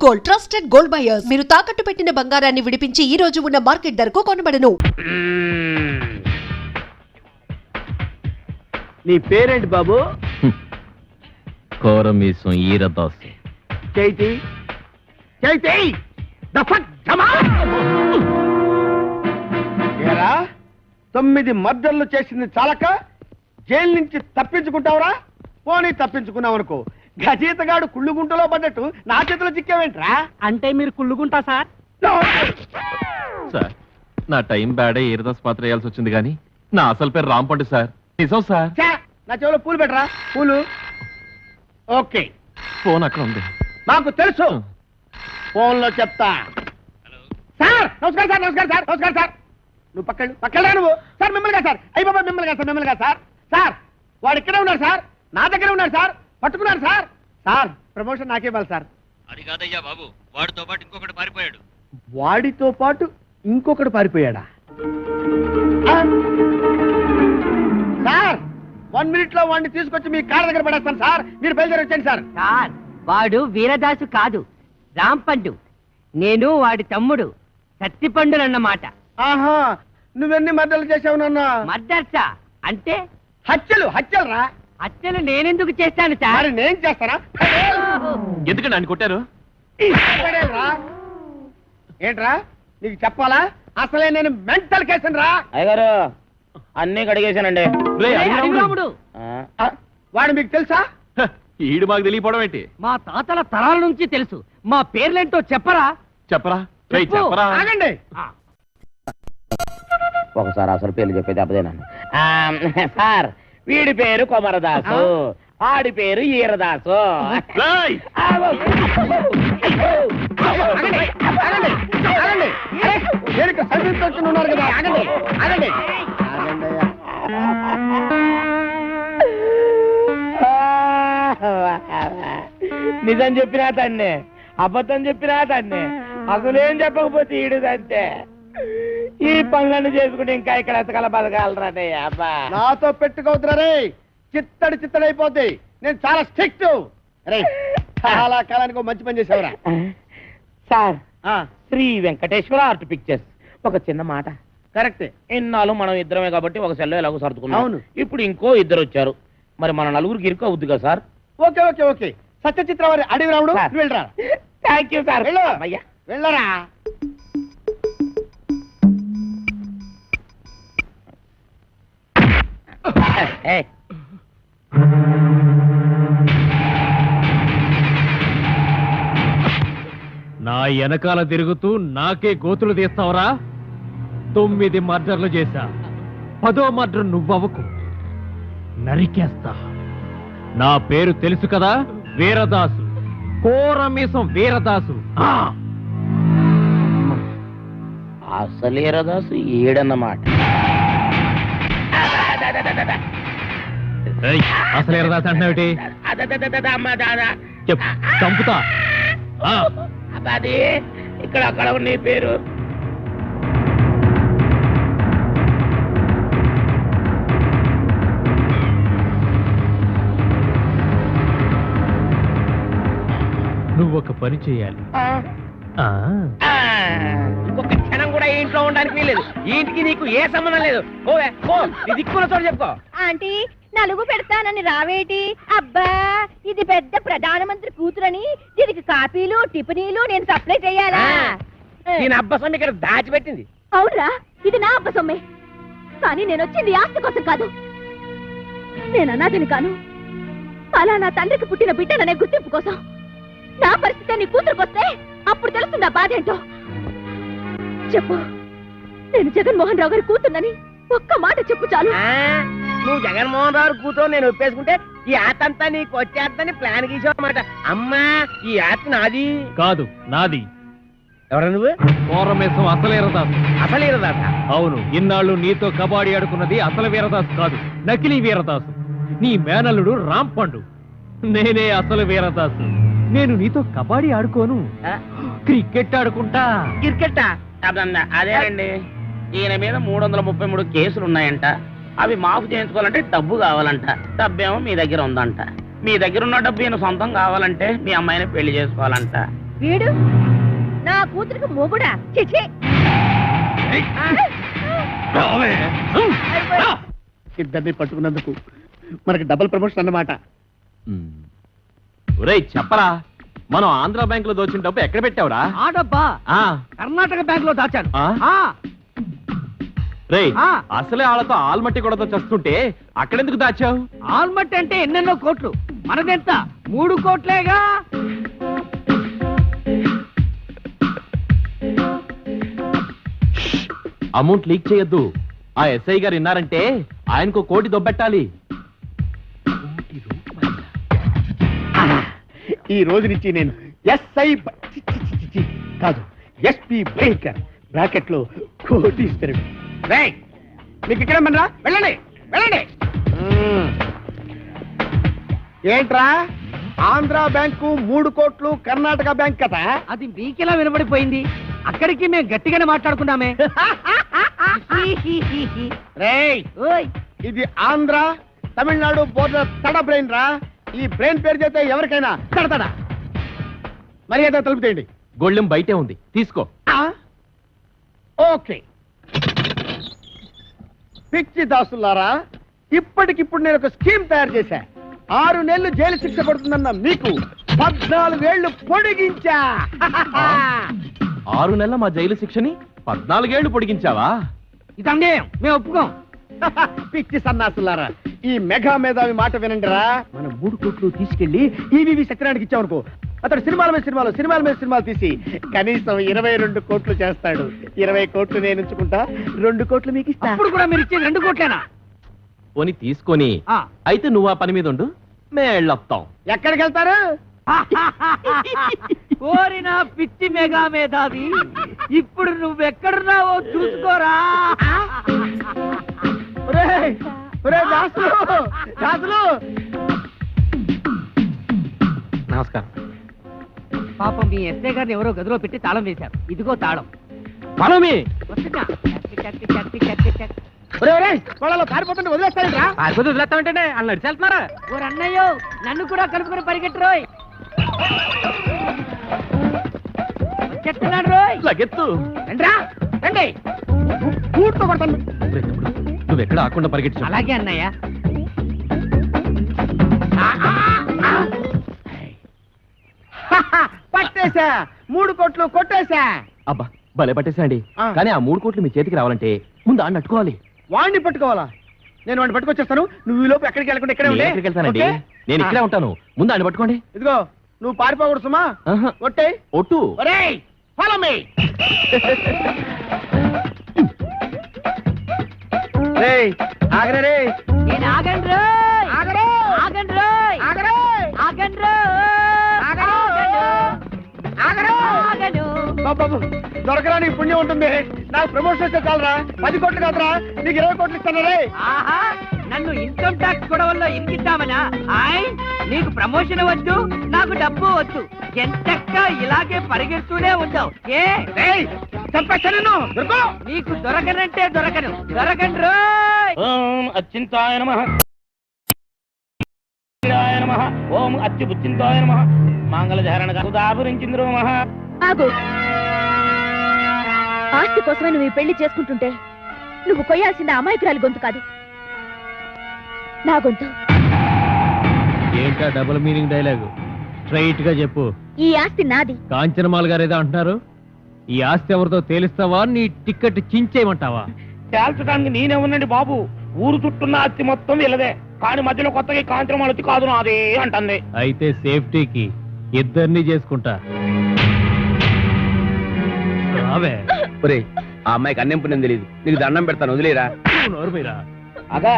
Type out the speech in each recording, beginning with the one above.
Gold, trusted gold buyers. మీరు తాకట్టు పెట్టిన బంగారాన్ని విడిపించి ఈ రోజు ఉన్న మార్కెట్ ధరకు కొనబడను. నీ పేరేంటి బాబు? కోరమీసం ఈరదాసు. చైతి చైతి ఏరా 9 మర్డర్లు చేసింది చాలక జైలు నుంచి తప్పించుకుంటావురా? పోనీ తప్పించుకున్నావు అనుకో, గజీతగాడు కుళ్ళుగుంటలో పడ్డట్టు నా చేతిలో చిక్కావేంట్రా? అంటే మీరు కుళ్ళుకుంటా సార్? సార్, నా టైం బ్యాడే ఈరదాస్ పాత్ర వేయాల్సి వచ్చింది కానీ నా అసలు పేరు రాంపండు సార్. నిజం సార్. నా చెవిలో పూలు పెట్టరా, పూలు. ఓకే, ఫోన్ అక్కడ ఉంది. నాకు తెలుసు, ఫోన్ లో చెప్తా. సార్ నమస్కారం సార్, నమస్కారం సార్, నమస్కారం సార్. నువ్వు పక్కడా నువ్వు. సార్ మిమ్మల్ని సార్, అయ్యి బాబా మిమ్మల్ని సార్, మిమ్మల్ని సార్. సార్ వాడు ఇక్కడే ఉన్నారు సార్, నా దగ్గర ఉన్నారు సార్, పట్టుకున్నారు సార్. సార్ ప్రమోషన్ నాకే ఇవ్వాలి సార్. అది కాదయ్యా బాబు, వాడితో పాటు ఇంకొకటి పారిపోయాడు. వాడితో పాటు ఇంకొకడు పారిపోయాడా? సార్ 1 minute లో వాడిని తీసుకొచ్చి మీ కార్ దగ్గర పడేస్తాను సార్, మీరు బయలుదేరి వచ్చండి సార్. సార్ వాడు వీరదాసు కాదు, రాంపండు. నేను వాడి తమ్ముడు సత్తిపండులన్నమాట. ఆహా, నువ్వెన్ని మర్డర్లు చేసావు నాన్న? మర్డర్సా అంటే? హత్యలు రా. హత్యలు నేనెందుకు చేస్తాను సార్? మరి నేను చేస్తానా? ఎందుకండి ఆయన కొట్టారు? ఏంట్రా నీకు చెప్పాలా? అసలే నేను మెంటల్ కేసును రా. అయ్యగారు అన్నీ కడిగేశానండి. రాముడు, వాడు మీకు తెలుసా? ఈడు మాకు తెలియపోవడం ఏంటి? మా తాతల తరాల నుంచి తెలుసు. మా పేర్లేంటో చెప్పరా? చెప్పరా? చెప్పు. ఆగండి. ఒకసారి అసలు పేర్లు చెప్పేది అబ్బదేనాను. సార్ వీడి పేరు కొమరదాసు, ఆడి పేరు ఈరదాసు. ఉన్నారు కదా, ఆగండి ఆగండి. నిజం చెప్పినా తన్నే, అబద్ధం చెప్పినా తన్నే, అసలేం చెప్పకపోతే ఈడుదంతే. ఈ పనులను చేసుకుంటే ఇంకా ఇక్కడ ఎతకల బతకాలరానే. అబ్బా నాతో పెట్టుకోవద్దురా రే, చిత్తడిపోద్ది. నేను చాలా స్ట్రిక్ట్ రే. చాలా కాలానికి మంచి పని చేసావురా. Sir Sri Venkateswara art pictures. ఒక చిన్న మాట. కరెక్టే, ఇన్నాళ్ళు మనం ఇద్దరమే కాబట్టి ఒక సెల్లో ఎలాగో సర్దుకున్నాం. అవును. ఇప్పుడు ఇంకో ఇద్దరు వచ్చారు, మరి మన నలుగురికి ఇరుకు అవుద్ది కదా sir? Okay okay okay. Satyachitra వారి అడవి రాముడు, నువ్వు వెళ్ళరా. Thank you sir. వెళ్ళరా. నా వెనకాల తిరుగుతూ నాకే గోతులు తీస్తావరా? 9 మర్డర్లు చేశా, 10వ మర్డర్ నువ్వవకు, నరికేస్తా. నా పేరు తెలుసు కదా, వీరదాసు, కోరమీసం వీరదాసు. అసలు ఈరదాసు ఈడన్నమాట. అసలు వీరదాసు అంటున్నావుటి? చెప్పు, చంపుతా. అది ఇక్కడ అక్కడ నీ పేరు. నువ్వు ఒక పని చేయాలి. ఇంకొక క్షణం కూడా ఇంట్లో ఉండడానికి వీలేదు. ఇంటికి నీకు ఏ సంబంధం లేదు. ఓవే ఓ, నీ దిక్కుల చోటు చెప్పుకో. ఆంటీ నలుగు పెడతానని రావేటి? అబ్బా ఇది పెద్ద ప్రధానమంత్రి కూతురని దీనికి కాపీలు టిఫినీలు నేను సప్లై చేయాలా? నేను అబ్బసం ఇక్కడ దాచిపెట్టింది. అవునరా, ఇది నా అబ్బ సొమ్మే. కానీ నేను వచ్చింది ఆస్తి కోసం కాదు. నేను అనాథని కాను, అలా నా తండ్రికి పుట్టిన బిడ్డననే గుర్తింపు కోసం. నా పరిస్థితి నీ కూతురుకొస్తే అప్పుడు తెలుస్తుందా బాధ ఏంటో. చెప్పు, నేను జగన్మోహన్ రావు గారి కూతున్నని ఒక్క మాట చెప్పు చాలు. నువ్వు జగన్మోహన్ రావు కూతురు నేను ఒప్పేసుకుంటే ఈ ఆట అంతా నీకు వచ్చేద్దని ప్లాన్ గీసావన్నమాట. అమ్మా ఈ ఆట నాది కాదు, నాది. ఎవరు నువ్వు? కోరమేసం అసలు వీరదాసు. అసలు వీరదాస? అవును. ఇన్నాళ్ళు నీతో కబాడీ ఆడుకున్నది అసలు వీరదాసు కాదు, నకిలీ వీరదాసు. నీ మేనల్లుడు రాంపండు. నేనే అసలు వీరదాసు. నేను నీతో కబాడీ ఆడుకోను, క్రికెట్ ఆడుకుంటా. క్రికెట్టా? అదేనండి, ఈయన మీద 333 కేసులు ఉన్నాయంట. అవి మాఫ్ చేయించుకోవాలంటే డబ్బు కావాలంట. డబ్బేమో మీ దగ్గర ఉందంట. మీ దగ్గర ఉన్న డబ్బు ఈయన సొంతం కావాలంటే మీ అమ్మాయిని పెళ్లి చేసుకోవాలంట. వీడు నా కూతురికి మొగుడా చిచి ఇద్దరిని పట్టుకున్నందుకు మనకి డబుల్ ప్రమోషన్ అన్నమాట. ఒరేయ్ చెప్పరా, మనం ఆంధ్ర బ్యాంక్ లో దోచిన డబ్బు ఎక్కడ పెట్టావురా? ఆ డబ్బా ఆ, కర్ణాటక బ్యాంక్ లో దాచాను. ఆ? ఆ, రేయ్ ఆ. అసలే వాళ్ళతో ఆల్మట్టి కూడా చస్తుంటే అక్కడెందుకు దాచావు? ఆల్మట్ అంటే ఎన్నెన్నో కోట్లు, మనదెంత 3 కోట్లేగా. అమౌంట్ లీక్ చేయొద్దు. ఆ ఎస్ఐ గారు విన్నారంటే ఆయనకు 1 కోటి దొబ్బెట్టాలి. ఈ రోజు నుంచి నేను ఎస్ఐ కాదు ఎస్పీ భయంకర్ బ్రాకెట్ లో కోటీశ్వరుడు. రేయ్ మీకు ఇక్కడ మనరా, వెళ్ళండి వెళ్ళండి. ఏంట్రా ఆంధ్ర బ్యాంకు 3 కోట్లు, కర్ణాటక బ్యాంక్ కదా? అది మీకెలా వినబడిపోయింది? అక్కడికి మేము గట్టిగానే మాట్లాడుకున్నామే. రేయ్ ఓయ్, ఇది ఆంధ్ర తమిళనాడు బోర్డర్ తడ బ్రెయిన్ రా. ఈ బ్రెయిన్ పేరు చేస్తే ఎవరికైనా తడతడా. మరి ఏదో తలుపుతేయండి. గొళ్ళెం బయటే ఉంది, తీసుకో. ఓకే పిచ్చి దాసులారా, ఇప్పటికిప్పుడు నేను ఒక స్కీమ్ తయారు చేశా. 6 నెలలు జైలు శిక్ష పడుతుందన్న మీకు 14 ఏళ్లు పొడిగించా. 6 నెలల మా జైలు శిక్షని 14 ఏళ్లు పొడిగించావా? ఇది అన్యాయం, మేము ఒప్పుకోం. పిచ్చి సన్నాసులారా, ఈ మెగా మేధావి మాట వినండిరా. మనం 3 కోట్లు తీసుకెళ్లి ఈవీవి సత్యనారాయణకి ఇచ్చామనుకో, అతడు సినిమాల మీద సినిమాలు తీసి కనీసం 22 కోట్లు చేస్తాడు. 20 కోట్లు నేను ఉంచుకుంటా, 2 కోట్లు మీకు ఇస్తా. అప్పుడు కూడా మీరు ఇచ్చేది 2 కోట్లేనా? పోని తీసుకొని ఆ. అయితే నువ్వు ఆ పని మీద ఉండు, మేళ్ళొస్తాం. ఎక్కడికి వెళ్తారు? ఓరి నా పిచ్చి మెగా మేధావి, ఇప్పుడు నువ్వెక్కడున్నావో చూసుకోరా. ఒరేయ్, ఒరేయ్ దాసులు. నమస్కారం. పాపం మీ ఎస్ఐ గారిని ఎవరో గదిలో పెట్టి తాళం వేశారు. ఇదిగో తాళం. మనమే వస్తున్నా. చక్. ఒరేయ్, వాళ్ళలో పారిపోతుంటే వదిలేస్తారా? వదిలేస్తామంటే వాళ్ళు నడిచేస్తున్నారా? ఓ అన్నయ్యో, నన్ను కూడా కలుపుకొని పరిగెట్టురోయ్. చెప్తున్నాడు రోయ్. లగెత్తు. రండ్రా, రండి. పూర్తో కొడతాను. నువ్వెక్కడ ఆకుండా పరిగెట్టు. అలాగే అన్నయ్య. పట్టేశా, 3 కోట్లు కొట్టేశా. అబ్బా భలే పట్టేసండి. ఆ. కానీ ఆ 3 కోట్లు మీ చేతికి రావాలంటే ముందు ఆడిని అట్టుకోవాలి. వాడిని పట్టుకోవాలా? నేను వాడిని పట్టుకొచ్చేస్తాను. నువ్వు ఈ లోపు ఎక్కడికి వెళ్ళకుండా ఇక్కడే ఉండే. ఎక్కడికి వెళ్తానండి? ఓకే? నేను ఇక్కడే ఉంటాను. ముందు ఆడిని పట్టుకోండి. ఇదిగో నువ్వు పారిపోకూడదు సుమా. ఆహా. ఒట్టే. ఒట్టు. ఒరేయ్, ఫాలో మీ. రేయ్ ఆగరే రే. నేను ఆగండి రోయ్. ఆగరే. ఆగండి రోయ్. ఆగరే. ఆగండి రోయ్. ఆగరే. ఆగరే. ఆగను. బాబు దొరకరా, నీకు పుణ్యం ఉంటుంది. నాకు ప్రమోషన్ వస్తే చాలరా. 10 కోట్లు కాదురా, నీకు 20 కోట్లు ఇస్తాను రే. ఆహా, నన్ను ఇన్కమ్ ట్యాక్స్ గొడవల్లో ఇరికిద్దామనా? ఆయ్, నీకు ప్రమోషన్ వద్దు, నాకు డబ్బు వద్దు. ఎంతక్క ఇలాగే పరిగెడుతూనే ఉంటావు. ఏ రేయ్, చంపేస్తా నిన్ను. దొరుకు. నీకు దొరకనంటే దొరకను. దొరకండి రోయ్. ఓం అచ్చింతాయ నమః, నమః. ఓం అచ్యుబుచ్చింతాయ నమః. మంగళధారణ సుధాపురించింద్రో మహా. ఆగు. ఆస్తి కోసమే నువ్వు ఈ పెళ్లి చేసుకుంటుంటే నువ్వు కొయ్యాల్సిన అమాయకురాలి గొంతు కాదు, నా గొంతు. ఏంటా డబుల్ మీనింగ్ డైలాగు? స్ట్రైట్ గా చెప్పు. ఈ ఆస్తి నాది. కాంచనమాల్ గారు ఏదో అంటున్నారు. ఈ ఆస్తి ఎవరితో తేలిస్తావా, నీ టికెట్ చించేయమంటావా? తేల్చడానికి నేనే ఉన్నాండి బాబు. ఊరు చుట్టున్న అత్తి మొత్తం వీళ్ళదే. కానీ మధ్యలో కొత్తగా కాంచనమాల వచ్చి కాదు నాదే అంటుంది. అయితే సేఫ్టీకి ఇద్దరిని చేసుకుంటా. రావే. ఒరే, ఆ అమ్మాయికి అన్నం పుణ్యం తెలియదు. నీకు దండం పెడతాను, వదిలేరా. నోరు మీరా. అదా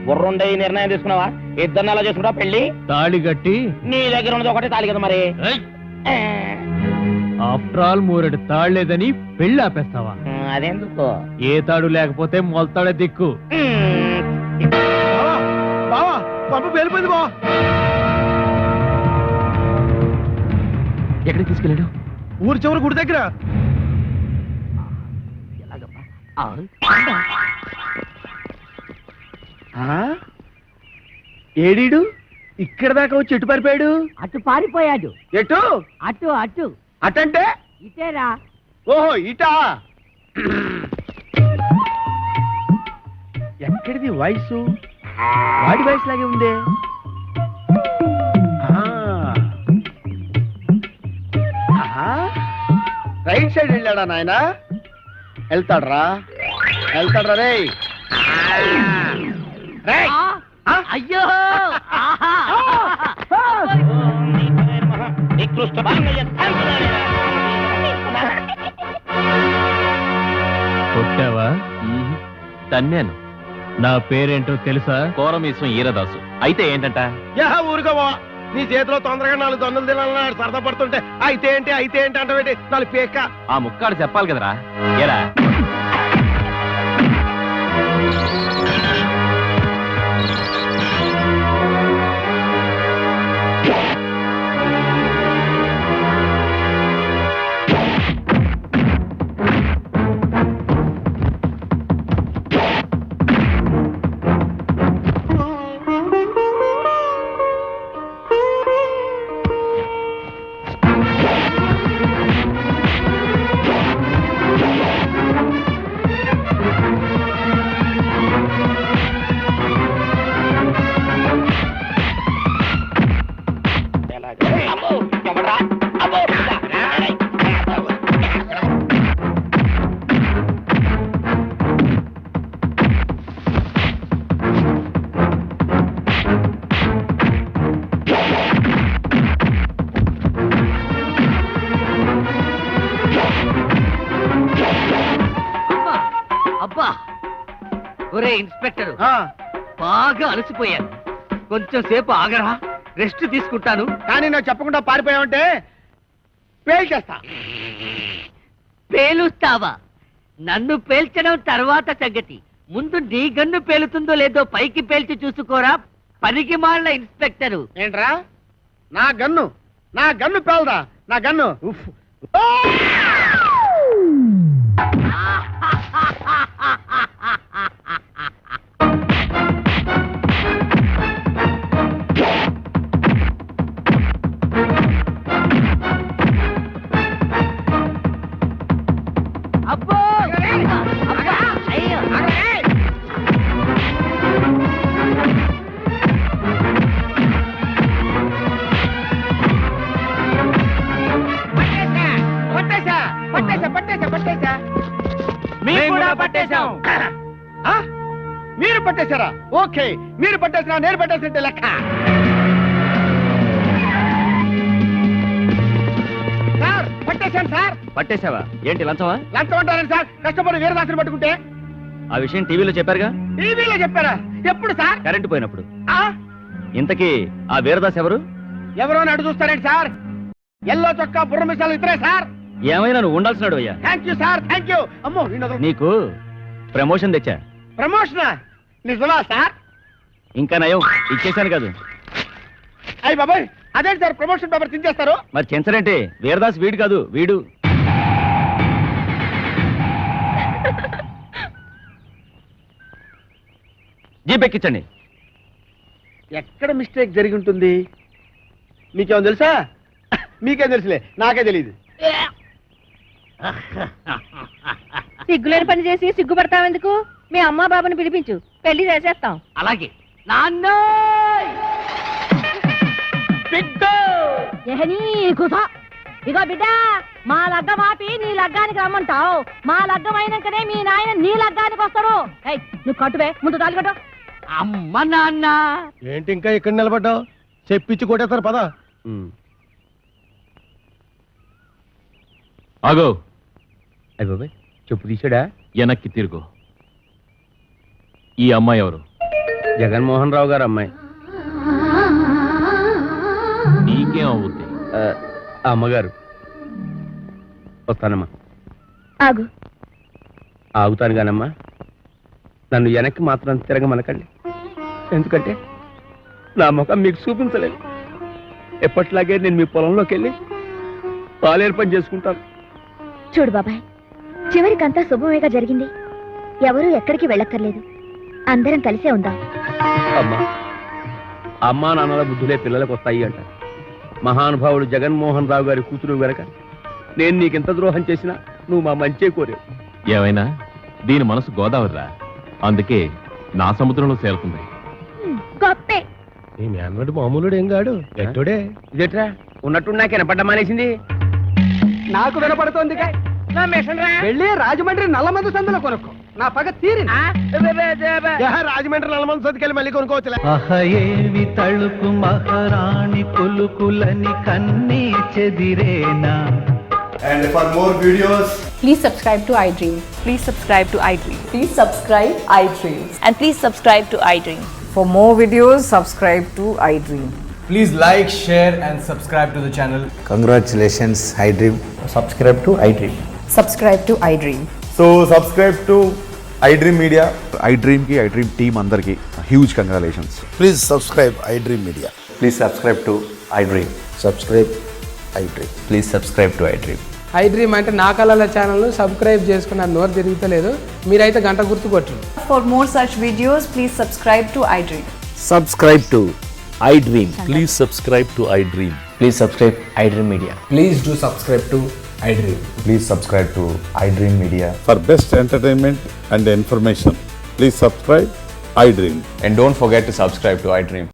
బుర్రుండే నిర్ణయం తీసుకున్నావా? ఇద్దరిని అలా చేసుకుంటా పెళ్లి. తాళి కట్టి. నీ దగ్గర ఉన్నది ఒకటే తాళి కదా మరి. ఆఫ్టర్ ఆల్ 3 తాళ్లేదని పెళ్లి ఆపేస్తావా? అదెందుకు? ఏ తాడు లేకపోతే మొలతాడే దిక్కు. బావా పంపు వెళ్ళిపోయింది బావా. ఎక్కడికి తీసుకెళ్ళాడు? ఊరు చివరి గుడి దగ్గర. ఏడీడు ఇక్కడ దాకా వచ్చి ఎటు పారిపోయాడు? అటు పారిపోయాడు. ఎటు? అటు అటు అటంటే? ఇటేరా. ఓహో ఇటా. ఎక్కడిది వాయిస్? వాడి వాయిస్ లాగే ఉందే. రైట్ సైడ్ వెళ్ళాడా నాయన? వెళ్తాడ్రా రే. అయ్యో కొట్టావా? తన్నాను. నా పేరేంటో తెలుసా? కోరమీసం ఈరదాసు. అయితే ఏంటంట? ఊరుకోవా, నీ చేతిలో తొందరగా 4 దొందలు తినాలన్నాడు. సరదా పడుతుంటే అయితే ఏంటి అంటే 4 పేక. ఆ ముక్కాడు చెప్పాలి కదరా. ఏరా అబ్బా. ఒరే ఇన్స్పెక్టర్, బాగా అలసిపోయాను. కొంచెం సేపు ఆగరా, రెస్ట్ తీసుకుంటాను. కానీ నువ్వు చెప్పకుండా పారిపోయావంటే పేల్చేస్తా. పేలుస్తావా? నన్ను పేల్చడం తర్వాత సంగతి. ముందు నీ గన్ను పేలుతుందో లేదో పైకి పేల్చి చూసుకోరా, పనికి మాలిన ఇన్స్పెక్టరు. ఏంట్రా? నా గన్ను పేలదా? నా గన్ను అబ్బో అబ్బా, అయ్యో. పట్టేశా. మేము కూడా పట్టేశాం. మీరు పట్టేశారా? ఓకే, మీరు పట్టేసినా నేను పట్టేసినట్టే లెక్క. సార్ పట్టేశాను సార్. పట్టేశావా? ఏంటి లంచమా? లంచం అంటారండి సార్. కష్టపడి వీరదాసుని పట్టుకుంటే. ఆ విషయం టీవీలో చెప్పారుగా? టీవీలో చెప్పారా? ఎప్పుడు సార్? కరెంటు పోయినప్పుడు. ఆ? ఇంతకీ ఆ వీరదాస్ ఎవరు? ఎవరో అని అడుగు చూస్తారండి సార్. ఎల్లో చొక్కా బుర్ర మిసాలు ఇద్దరే సార్. ఏమైనా నువ్వు ఉండాల్సినాడు అయ్యా. Thank you sir, thank you. అమ్మో నీకు ప్రమోషన్ తెచ్చా. ప్రమోషనా? నిజమా సార్? ఇంకా నయం, ఇచ్చేశాను కాదు. అయ్యి బాబాయ్, అదేంటి సార్ ప్రమోషన్ పేపర్ తించేస్తారు? మరి చెంచరంటే వీరదాస్ వీడు కాదు, వీడు. జీప్ ఎక్కించండి. ఎక్కడ మిస్టేక్ జరిగి ఉంటుంది? మీకేమో తెలుసా? మీకేం తెలుసులే, నాకే తెలియదు. సిగ్గులేని పని చేసి సిగ్గుపడతావెందుకు? మీ అమ్మా బాబుని పిలిపించు, పెళ్లి చేసేస్తాం. అలాగే. నాన్న ఇగో బిడ్డ, మా లగ్గం ఆపి నీ లగ్గానికి రమ్మంటావు. మా లగ్గం అయినాకనే మీ నాయన నీ లగ్గానికి వస్తాడు. నువ్వు కట్టువే, ముందు తాళి కట్టు. అమ్మ నాన్న. ఏంటి ఇంకా ఇక్కడ నిలబడ్డావు? చెప్పించి కొట్టేస్తారు పదా. ఆగో. అయ్యి బాబాయ్, చెప్పు తీసాడా? వెనక్కి తిరుగు. ఈ అమ్మాయి ఎవరు? జగన్మోహన్ రావు గారు అమ్మాయి. నీకేం అవుద్ది? అమ్మగారు. వస్తానమ్మా. ఆగు. ఆగుతాను కానమ్మా, నన్ను వెనక్కి మాత్రం తిరగమనకండి. ఎందుకంటే నా ముఖం మీకు చూపించలేదు. ఎప్పట్లాగే నేను మీ పొలంలోకి వెళ్ళి పాలేరు పని చేసుకుంటాను. చూడు బాబాయ్, చివరికంతా శుభమేగా జరిగింది. ఎవరూ ఎక్కడికి వెళ్ళక్కర్లేదు. అందరం కలిసే ఉందాం. అమ్మా, అమ్మా నాన్నల బుద్ధులే పిల్లలకు వస్తాయి అంట. మహానుభావుడు జగన్మోహన్ రావు గారి కూతురు గనక నేను నీకెంత ద్రోహం చేసినా నువ్వు మా మంచే కోరావు. ఏమైనా దీని మనసు గోదావరిరా, అందుకే నా సముద్రంలో చేరుతుంది. గొప్పే. ఇదేట్రా ఉన్నట్టు నాకు వినపడ్డ మానేసింది. నాకు వినపడుతోంది. వెళ్ళి రాజమండ్రి నల్లమందు సందులో కొనుక్కో, నా పగ తీరింది. రాజమండ్రి నల్లమందు సందుకెళ్ళి మళ్ళీ కొనుక్కోవచ్చులే. అహయేవి తళుకు మహారాణి కొలుకులని కన్నీ చెదిరేనా. And for more videos, please subscribe to iDream. Please subscribe to iDream. Please subscribe iDream. And please subscribe to iDream. For more videos, subscribe to iDream. please like, share and subscribe to the channel. Congratulations iDream. Subscribe to iDream. Subscribe to iDream. So subscribe to iDream Media. iDream ki iDream team andarki huge congratulations. Please subscribe iDream Media. Please subscribe to iDream. Subscribe iDream. Please subscribe to iDream. iDream అంటే నా కళల channel subscribe చేసుకున్న నోరు తిరుగుతలేదు, మీరైతే గంట గుర్తు కొట్టండి. For more such videos, please subscribe to iDream. Subscribe to iDream. Please subscribe to iDream. Please subscribe iDream Media. Please do subscribe to iDream. Please subscribe to iDream Media. For best entertainment and information, please subscribe iDream. And don't forget to subscribe to iDream.